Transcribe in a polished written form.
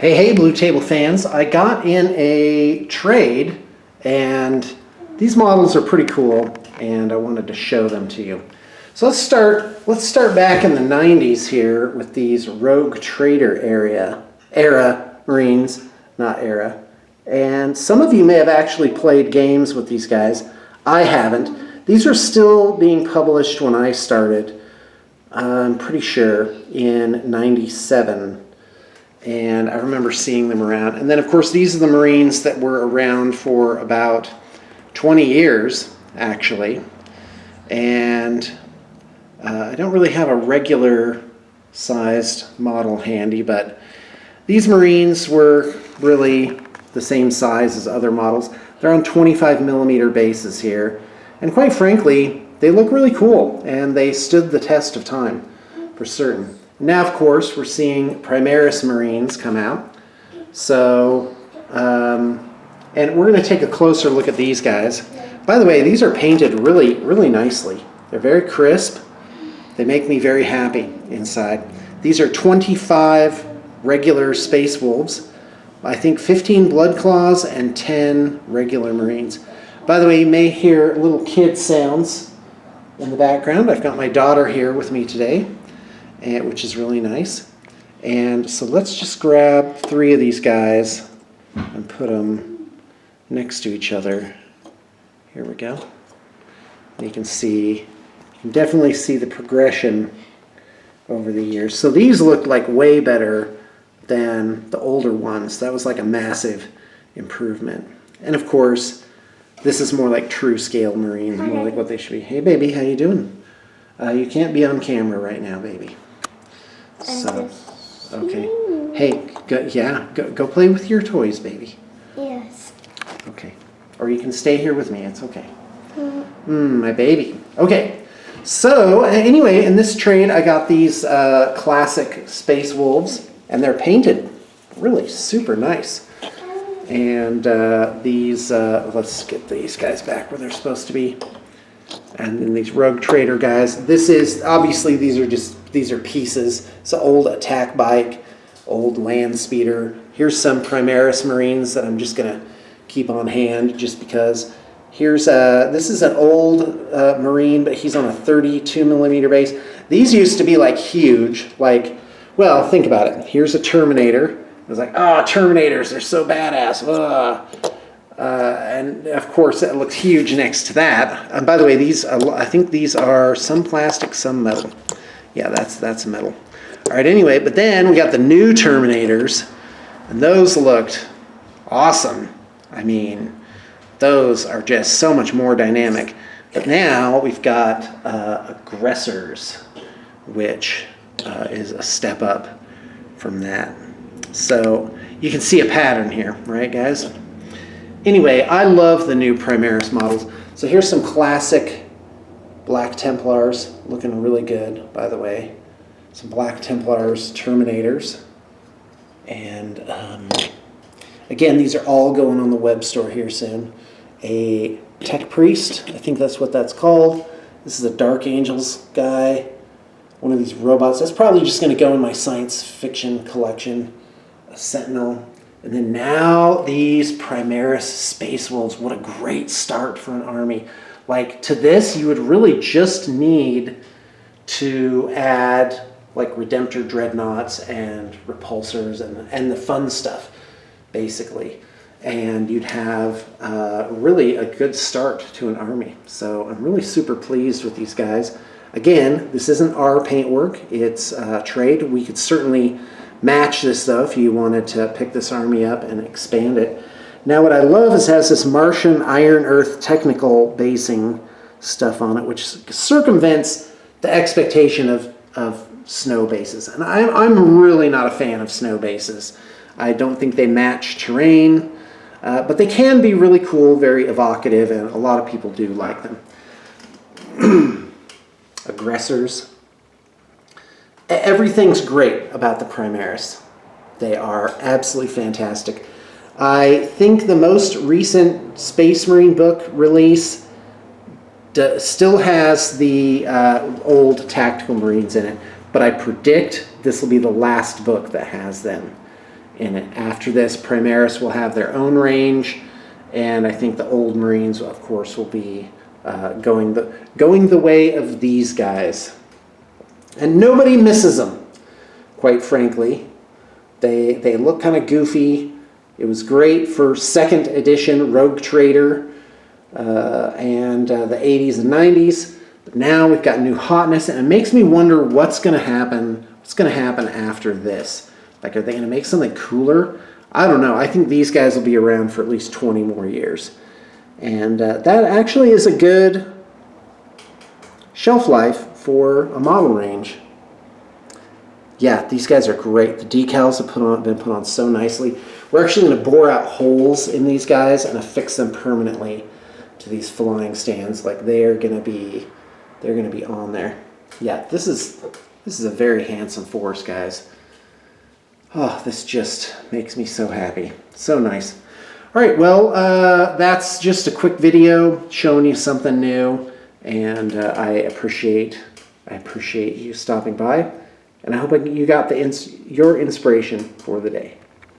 Hey, Blue Table fans. I got in a trade, and these models are pretty cool, and I wanted to show them to you. So let's start back in the 90s here with these Rogue Trader era Marines, not era. And some of you may have actually played games with these guys. I haven't. These are still being published when I started, I'm pretty sure, in 97. And I remember seeing them around. And then, of course, these are the Marines that were around for about 20 years, actually. And I don't really have a regular sized model handy, but these Marines were really the same size as other models. They're on 25 millimeter bases here. And quite frankly, they look really cool, and they stood the test of time, for certain. Now, of course, we're seeing Primaris Marines come out. So, and we're going to take a closer look at these guys. By the way, these are painted really, really nicely. They're very crisp. They make me very happy inside. These are 25 regular Space Wolves. I think 15 Blood Claws and 10 regular Marines. By the way, you may hear little kid sounds in the background. I've got my daughter here with me today, which is really nice. And so let's just grab 3 of these guys and put them next to each other. Here we go. And you can definitely see the progression over the years. So these look like way better than the older ones. That was like a massive improvement. And of course, this is more like true scale Marines, more like what they should be. Hey baby, how you doing? You can't be on camera right now, baby. So, okay. Hey, go play with your toys, baby. Yes. Okay. Or you can stay here with me, it's okay. My baby. Okay. So, anyway, in this trade, I got these classic Space Wolves, and they're painted really super nice. And these, let's get these guys back where they're supposed to be. And then these Rogue Trader guys. This is, obviously, these are pieces. It's an old attack bike, old land speeder. Here's some Primaris Marines that I'm just going to keep on hand just because. Here's this is an old Marine, but he's on a 32 millimeter base. These used to be like huge, like, well, think about it. Here's a Terminator. I was like, oh, Terminators, they're so badass. And of course, it looks huge next to that. And by the way, these, I think these are some plastic, some metal. Yeah, that's metal. All right, anyway, but then we got the new Terminators, and those looked awesome. I mean, those are just so much more dynamic. But now we've got Aggressors, which is a step up from that. So you can see a pattern here, right, guys? Anyway, I love the new Primaris models. So here's some classic Black Templars, looking really good, by the way. Some Black Templars, Terminators. And again, these are all going on the web store here soon. A Tech Priest, I think that's what that's called. This is a Dark Angels guy. One of these robots. That's probably just going to go in my science fiction collection. A Sentinel. And then now these Primaris Space Wolves. What a great start for an army. Like, to this, you would really just need to add like Redemptor Dreadnoughts and Repulsors and the fun stuff, basically. And you'd have really a good start to an army. So I'm really super pleased with these guys. Again, this isn't our paintwork. It's trade. We could certainly match this, though, if you wanted to pick this army up and expand it. Now, what I love is it has this Martian Iron Earth technical basing stuff on it, which circumvents the expectation of snow bases. And I'm really not a fan of snow bases. I don't think they match terrain, but they can be really cool, very evocative, and a lot of people do like them. Aggressors. Everything's great about the Primaris. They are absolutely fantastic. I think the most recent Space Marine book release still has the old Tactical Marines in it, but I predict this will be the last book that has them. in it. After this, Primaris will have their own range, and I think the old Marines, of course, will be going the way of these guys. And nobody misses them, quite frankly. They look kind of goofy. It was great for 2nd edition Rogue Trader and the 80s and 90s. But now we've got new hotness, and it makes me wonder what's going to happen. What's going to happen after this? Like, are they going to make something cooler? I don't know. I think these guys will be around for at least 20 more years. And that actually is a good shelf life for a model range. Yeah, these guys are great. The decals have been put on so nicely. We're actually going to bore out holes in these guys and affix them permanently to these flying stands. Like, they're going to be on there. Yeah, this is a very handsome force, guys. Oh, this just makes me so happy. So nice. All right, well, that's just a quick video showing you something new, and I appreciate you stopping by, and I hope you got your inspiration for the day.